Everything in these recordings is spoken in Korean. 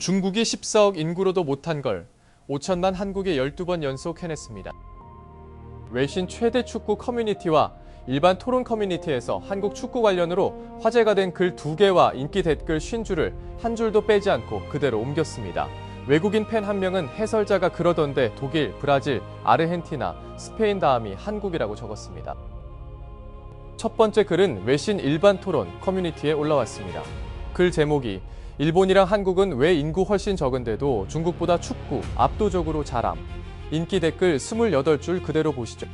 중국이 14억 인구로도 못한 걸 5천만 한국이 12번 연속 해냈습니다. 외신 최대 축구 커뮤니티와 일반 토론 커뮤니티에서 한국 축구 관련으로 화제가 된 글 2개와 인기 댓글 50줄을 한 줄도 빼지 않고 그대로 옮겼습니다. 외국인 팬 한 명은 해설자가 그러던데 독일, 브라질, 아르헨티나, 스페인 다음이 한국이라고 적었습니다. 첫 번째 글은 외신 일반 토론 커뮤니티에 올라왔습니다. 글 제목이 일본이랑 한국은 왜 인구 훨씬 적은데도 중국보다 축구 압도적으로 잘함. 인기 댓글 28줄 그대로 보시죠.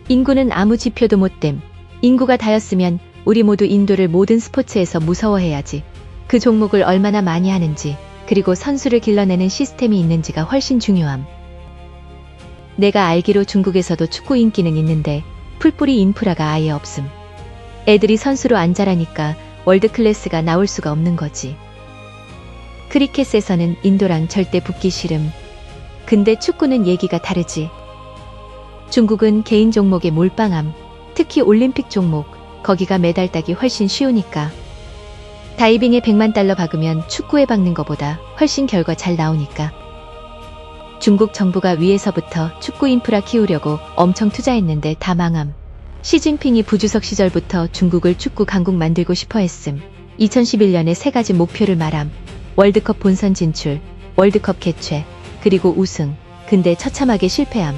인구는 아무 지표도 못됨. 인구가 다였으면 우리 모두 인도를 모든 스포츠에서 무서워해야지. 그 종목을 얼마나 많이 하는지, 그리고 선수를 길러내는 시스템이 있는지가 훨씬 중요함. 내가 알기로 중국에서도 축구 인기는 있는데 풀뿌리 인프라가 아예 없음. 애들이 선수로 안 자라니까 월드클래스가 나올 수가 없는 거지. 크리켓에서는 인도랑 절대 붙기 싫음. 근데 축구는 얘기가 다르지. 중국은 개인 종목에 몰빵함. 특히 올림픽 종목, 거기가 메달 따기 훨씬 쉬우니까. 다이빙에 100만 달러 박으면 축구에 박는 것보다 훨씬 결과 잘 나오니까. 중국 정부가 위에서부터 축구 인프라 키우려고 엄청 투자했는데 다 망함. 시진핑이 부주석 시절부터 중국을 축구 강국 만들고 싶어 했음. 2011년에 3가지 목표를 말함. 월드컵 본선 진출, 월드컵 개최, 그리고 우승. 근데 처참하게 실패함.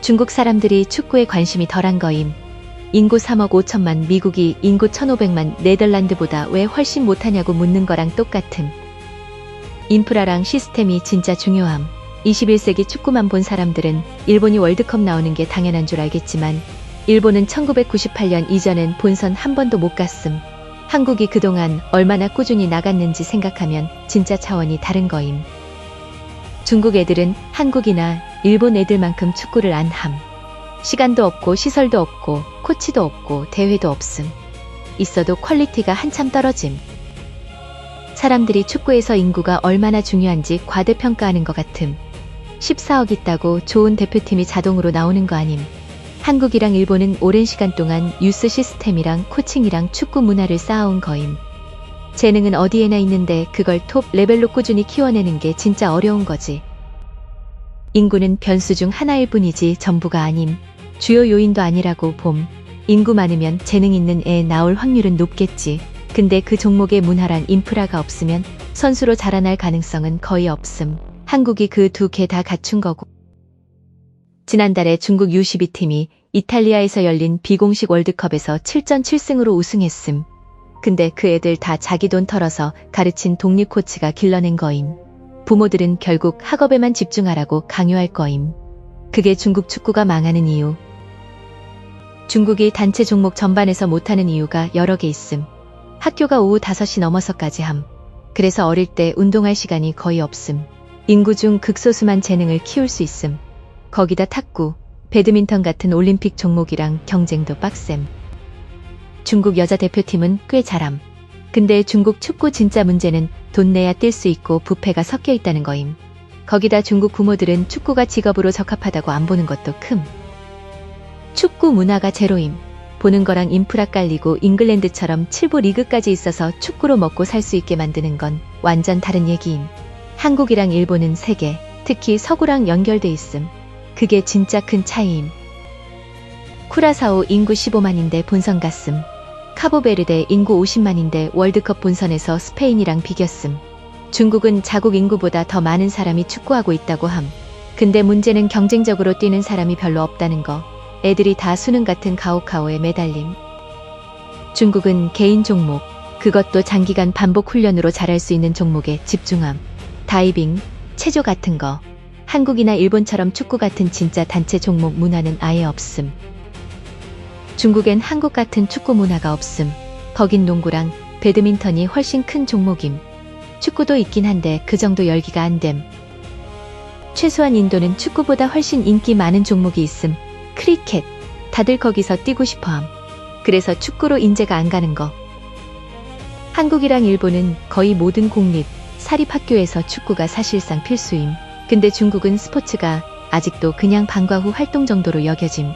중국 사람들이 축구에 관심이 덜한 거임. 인구 3억 5천만 미국이 인구 1,500만 네덜란드보다 왜 훨씬 못하냐고 묻는 거랑 똑같음. 인프라랑 시스템이 진짜 중요함. 21세기 축구만 본 사람들은 일본이 월드컵 나오는 게 당연한 줄 알겠지만 일본은 1998년 이전엔 본선 한 번도 못 갔음. 한국이 그동안 얼마나 꾸준히 나갔는지 생각하면 진짜 차원이 다른 거임. 중국 애들은 한국이나 일본 애들만큼 축구를 안 함. 시간도 없고 시설도 없고 코치도 없고 대회도 없음. 있어도 퀄리티가 한참 떨어짐. 사람들이 축구에서 인구가 얼마나 중요한지 과대평가하는 것 같음. 14억 있다고 좋은 대표팀이 자동으로 나오는 거 아님. 한국이랑 일본은 오랜 시간 동안 유스 시스템이랑 코칭이랑 축구 문화를 쌓아온 거임. 재능은 어디에나 있는데 그걸 톱 레벨로 꾸준히 키워내는 게 진짜 어려운 거지. 인구는 변수 중 하나일 뿐이지 전부가 아님. 주요 요인도 아니라고 봄. 인구 많으면 재능 있는 애 나올 확률은 높겠지. 근데 그 종목의 문화란 인프라가 없으면 선수로 자라날 가능성은 거의 없음. 한국이 그 2개 다 갖춘 거고. 지난달에 중국 U12팀이 이탈리아에서 열린 비공식 월드컵에서 7전 7승으로 우승했음. 근데 그 애들 다 자기 돈 털어서 가르친 독립 코치가 길러낸 거임. 부모들은 결국 학업에만 집중하라고 강요할 거임. 그게 중국 축구가 망하는 이유. 중국이 단체 종목 전반에서 못하는 이유가 여러 개 있음. 학교가 오후 5시 넘어서까지 함. 그래서 어릴 때 운동할 시간이 거의 없음. 인구 중 극소수만 재능을 키울 수 있음. 거기다 탁구, 배드민턴 같은 올림픽 종목이랑 경쟁도 빡셈. 중국 여자 대표팀은 꽤 잘함. 근데 중국 축구 진짜 문제는 돈 내야 뛸 수 있고 부패가 섞여 있다는 거임. 거기다 중국 부모들은 축구가 직업으로 적합하다고 안 보는 것도 큼. 축구 문화가 제로임. 보는 거랑 인프라 깔리고 잉글랜드처럼 7부 리그까지 있어서 축구로 먹고 살 수 있게 만드는 건 완전 다른 얘기임. 한국이랑 일본은 세계, 특히 서구랑 연결돼 있음. 그게 진짜 큰 차이임. 쿠라사오 인구 15만인데 본선 갔음. 카보베르데 인구 50만인데 월드컵 본선에서 스페인이랑 비겼음. 중국은 자국 인구보다 더 많은 사람이 축구하고 있다고 함. 근데 문제는 경쟁적으로 뛰는 사람이 별로 없다는 거. 애들이 다 수능 같은 가오카오에 매달림. 중국은 개인 종목, 그것도 장기간 반복 훈련으로 잘할 수 있는 종목에 집중함. 다이빙, 체조 같은 거. 한국이나 일본처럼 축구 같은 진짜 단체 종목 문화는 아예 없음. 중국엔 한국 같은 축구 문화가 없음. 거긴 농구랑 배드민턴이 훨씬 큰 종목임. 축구도 있긴 한데 그 정도 열기가 안 됨. 최소한 인도는 축구보다 훨씬 인기 많은 종목이 있음. 크리켓. 다들 거기서 뛰고 싶어함. 그래서 축구로 인재가 안 가는 거. 한국이랑 일본은 거의 모든 공립, 사립학교에서 축구가 사실상 필수임. 근데 중국은 스포츠가 아직도 그냥 방과 후 활동 정도로 여겨짐.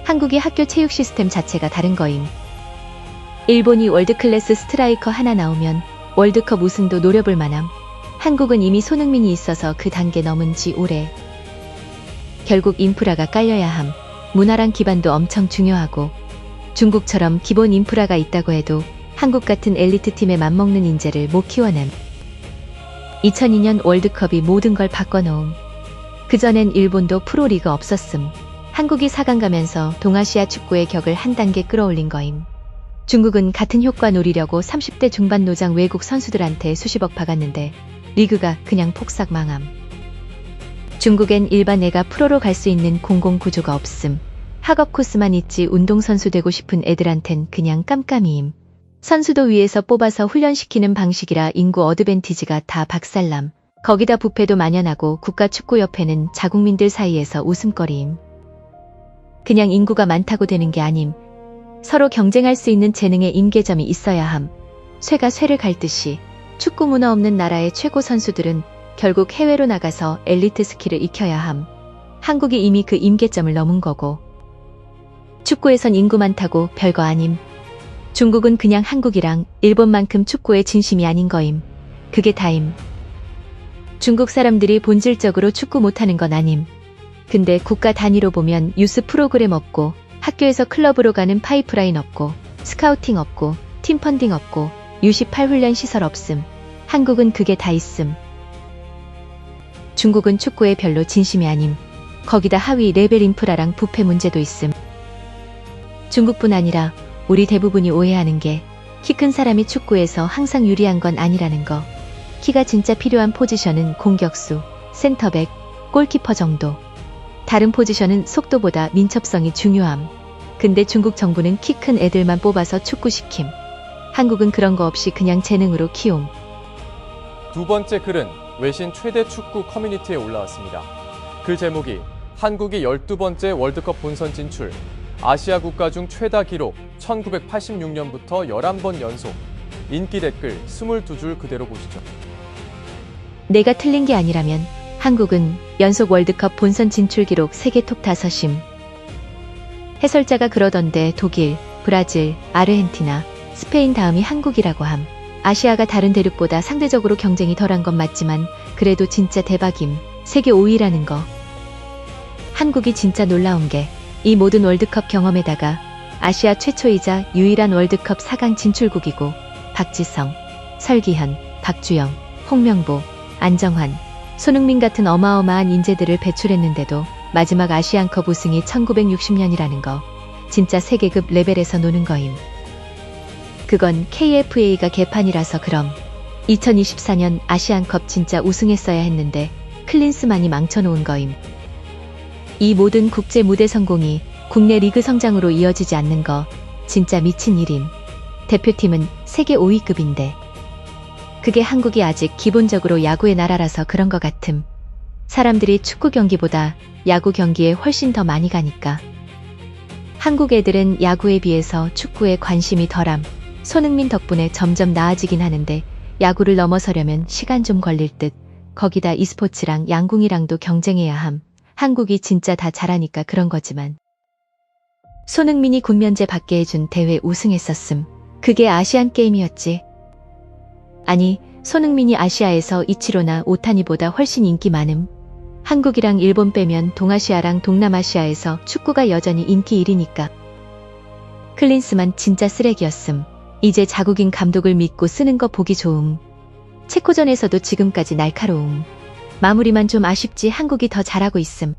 한국이 학교 체육 시스템 자체가 다른 거임. 일본이 월드클래스 스트라이커 하나 나오면 월드컵 우승도 노려볼 만함. 한국은 이미 손흥민이 있어서 그 단계 넘은 지 오래. 결국 인프라가 깔려야 함. 문화랑 기반도 엄청 중요하고 중국처럼 기본 인프라가 있다고 해도 한국 같은 엘리트 팀에 맞먹는 인재를 못 키워냄. 2002년 월드컵이 모든 걸 바꿔놓음. 그전엔 일본도 프로리그 없었음. 한국이 4강 가면서 동아시아 축구의 격을 한 단계 끌어올린 거임. 중국은 같은 효과 노리려고 30대 중반 노장 외국 선수들한테 수십억 박았는데 리그가 그냥 폭삭 망함. 중국엔 일반 애가 프로로 갈 수 있는 공공 구조가 없음. 학업 코스만 있지 운동선수 되고 싶은 애들한텐 그냥 깜깜이임. 선수도 위에서 뽑아서 훈련시키는 방식이라 인구 어드밴티지가 다 박살남. 거기다 부패도 만연하고 국가축구협회는 자국민들 사이에서 웃음거리임. 그냥 인구가 많다고 되는 게 아님. 서로 경쟁할 수 있는 재능의 임계점이 있어야 함. 쇠가 쇠를 갈듯이 축구 문화 없는 나라의 최고 선수들은 결국 해외로 나가서 엘리트 스킬을 익혀야 함. 한국이 이미 그 임계점을 넘은 거고. 축구에선 인구 많다고 별거 아님. 중국은 그냥 한국이랑 일본만큼 축구에 진심이 아닌 거임. 그게 다임. 중국 사람들이 본질적으로 축구 못하는 건 아님. 근데 국가 단위로 보면 유스 프로그램 없고 학교에서 클럽으로 가는 파이프라인 없고 스카우팅 없고 팀 펀딩 없고 U18 훈련 시설 없음. 한국은 그게 다 있음. 중국은 축구에 별로 진심이 아님. 거기다 하위 레벨 인프라랑 부패 문제도 있음. 중국뿐 아니라 우리 대부분이 오해하는 게 키 큰 사람이 축구에서 항상 유리한 건 아니라는 거. 키가 진짜 필요한 포지션은 공격수, 센터백, 골키퍼 정도. 다른 포지션은 속도보다 민첩성이 중요함. 근데 중국 정부는 키 큰 애들만 뽑아서 축구시킴. 한국은 그런 거 없이 그냥 재능으로 키움. 두 번째 글은 외신 최대 축구 커뮤니티에 올라왔습니다. 글 제목이 한국이 12번째 월드컵 본선 진출, 아시아 국가 중 최다 기록 1986년부터 11번 연속, 인기 댓글 22줄 그대로 보시죠. 내가 틀린 게 아니라면 한국은 연속 월드컵 본선 진출 기록 세계 톱 5임. 해설자가 그러던데 독일, 브라질, 아르헨티나, 스페인 다음이 한국이라고 함. 아시아가 다른 대륙보다 상대적으로 경쟁이 덜한 건 맞지만 그래도 진짜 대박임. 세계 5위라는 거. 한국이 진짜 놀라운 게 이 모든 월드컵 경험에다가 아시아 최초이자 유일한 월드컵 4강 진출국이고 박지성, 설기현, 박주영, 홍명보, 안정환, 손흥민 같은 어마어마한 인재들을 배출했는데도 마지막 아시안컵 우승이 1960년이라는 거. 진짜 세계급 레벨에서 노는 거임. 그건 KFA가 개판이라서 그럼. 2024년 아시안컵 진짜 우승했어야 했는데 클린스만이 망쳐놓은 거임. 이 모든 국제 무대 성공이 국내 리그 성장으로 이어지지 않는 거 진짜 미친 일임. 대표팀은 세계 5위급인데. 그게 한국이 아직 기본적으로 야구의 나라라서 그런 것 같음. 사람들이 축구 경기보다 야구 경기에 훨씬 더 많이 가니까. 한국 애들은 야구에 비해서 축구에 관심이 덜함. 손흥민 덕분에 점점 나아지긴 하는데 야구를 넘어서려면 시간 좀 걸릴 듯. 거기다 e스포츠랑 양궁이랑도 경쟁해야 함. 한국이 진짜 다 잘하니까 그런 거지만. 손흥민이 군면제 받게 해준 대회 우승했었음. 그게 아시안 게임이었지. 아니, 손흥민이 아시아에서 이치로나 오타니보다 훨씬 인기 많음. 한국이랑 일본 빼면 동아시아랑 동남아시아에서 축구가 여전히 인기 1위니까. 클린스만 진짜 쓰레기였음. 이제 자국인 감독을 믿고 쓰는 거 보기 좋음. 체코전에서도 지금까지 날카로움. 마무리만 좀 아쉽지 한국이 더 잘하고 있음.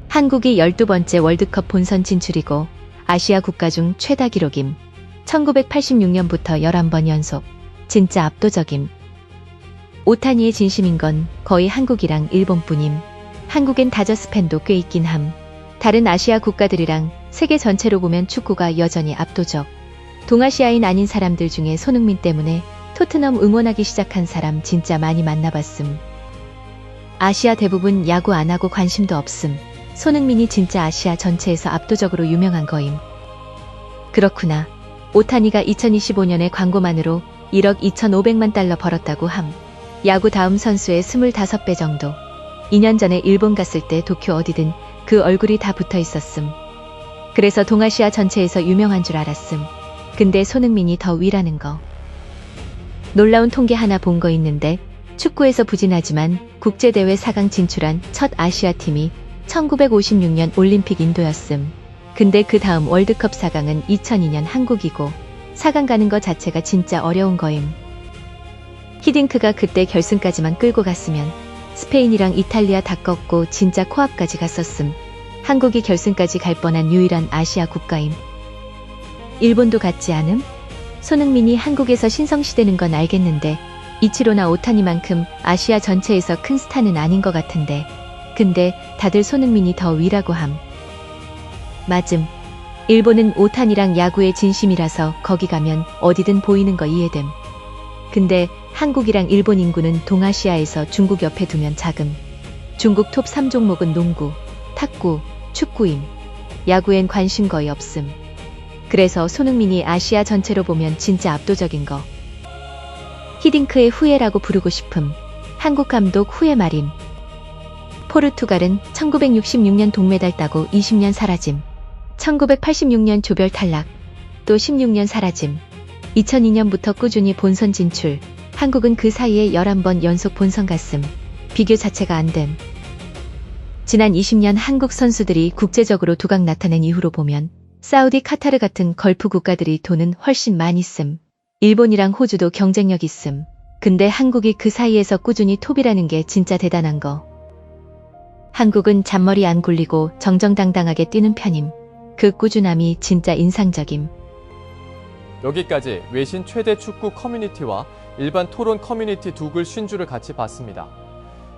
한국이 12번째 월드컵 본선 진출이고 아시아 국가 중 최다 기록임. 1986년부터 11번 연속. 진짜 압도적임. 오타니의 진심인 건 거의 한국이랑 일본뿐임. 한국엔 다저스 팬도 꽤 있긴 함. 다른 아시아 국가들이랑 세계 전체로 보면 축구가 여전히 압도적. 동아시아인 아닌 사람들 중에 손흥민 때문에 토트넘 응원하기 시작한 사람 진짜 많이 만나봤음. 아시아 대부분 야구 안 하고 관심도 없음. 손흥민이 진짜 아시아 전체에서 압도적으로 유명한 거임. 그렇구나. 오타니가 2025년에 광고만으로 1억 2,500만 달러 벌었다고 함. 야구 다음 선수의 25배 정도. 2년 전에 일본 갔을 때 도쿄 어디든 그 얼굴이 다 붙어 있었음. 그래서 동아시아 전체에서 유명한 줄 알았음. 근데 손흥민이 더 위라는 거. 놀라운 통계 하나 본 거 있는데 축구에서 부진하지만 국제대회 4강 진출한 첫 아시아팀이 1956년 올림픽 인도였음. 근데 그 다음 월드컵 4강은 2002년 한국이고 4강 가는 거 자체가 진짜 어려운 거임. 히딩크가 그때 결승까지만 끌고 갔으면 스페인이랑 이탈리아 다 꺾고 진짜 코앞까지 갔었음. 한국이 결승까지 갈 뻔한 유일한 아시아 국가임. 일본도 같지 않음? 손흥민이 한국에서 신성시되는 건 알겠는데 이치로나 오타니만큼 아시아 전체에서 큰 스타는 아닌 것 같은데 근데 다들 손흥민이 더 위라고 함. 맞음. 일본은 오타니랑 야구의 진심이라서 거기 가면 어디든 보이는 거 이해됨. 근데 한국이랑 일본 인구는 동아시아에서 중국 옆에 두면 작음. 중국 톱 3종목은 농구, 탁구, 축구임. 야구엔 관심 거의 없음. 그래서 손흥민이 아시아 전체로 보면 진짜 압도적인 거. 히딩크의 후예라고 부르고 싶음. 한국 감독 후예 말임. 포르투갈은 1966년 동메달 따고 20년 사라짐. 1986년 조별 탈락. 또 16년 사라짐. 2002년부터 꾸준히 본선 진출. 한국은 그 사이에 11번 연속 본선 갔음. 비교 자체가 안 됨. 지난 20년 한국 선수들이 국제적으로 두각 나타낸 이후로 보면 사우디, 카타르 같은 걸프 국가들이 돈은 훨씬 많이 씀. 일본이랑 호주도 경쟁력 있음. 근데 한국이 그 사이에서 꾸준히 톱이라는 게 진짜 대단한 거. 한국은 잔머리 안 굴리고 정정당당하게 뛰는 편임. 그 꾸준함이 진짜 인상적임. 여기까지 외신 최대 축구 커뮤니티와 일반 토론 커뮤니티 두 글 쉰주를 같이 봤습니다.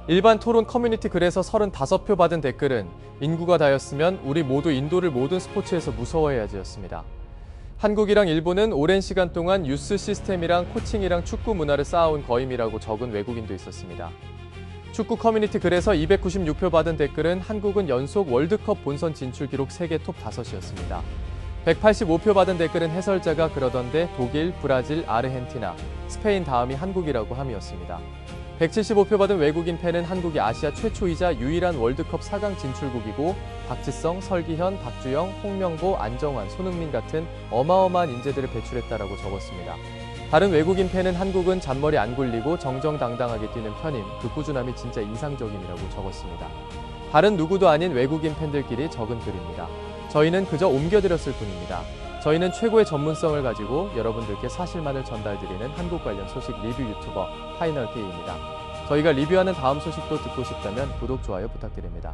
일반 토론 커뮤니티 글에서 35표 받은 댓글은 인구가 다였으면 우리 모두 인도를 모든 스포츠에서 무서워해야지였습니다. 한국이랑 일본은 오랜 시간 동안 유스 시스템이랑 코칭이랑 축구 문화를 쌓아온 거임이라고 적은 외국인도 있었습니다. 축구 커뮤니티 글에서 296표 받은 댓글은 한국은 연속 월드컵 본선 진출 기록 세계 톱 5이었습니다. 185표 받은 댓글은 해설자가 그러던데 독일, 브라질, 아르헨티나, 스페인 다음이 한국이라고 함이었습니다. 175표 받은 외국인 팬은 한국이 아시아 최초이자 유일한 월드컵 4강 진출국이고 박지성, 설기현, 박주영, 홍명보, 안정환, 손흥민 같은 어마어마한 인재들을 배출했다라고 적었습니다. 다른 외국인 팬은 한국은 잔머리 안 굴리고 정정당당하게 뛰는 편임, 그 꾸준함이 진짜 인상적임이라고 적었습니다. 다른 누구도 아닌 외국인 팬들끼리 적은 글입니다. 저희는 그저 옮겨드렸을 뿐입니다. 저희는 최고의 전문성을 가지고 여러분들께 사실만을 전달드리는 한국 관련 소식 리뷰 유튜버 파이널K입니다. 저희가 리뷰하는 다음 소식도 듣고 싶다면 구독, 좋아요 부탁드립니다.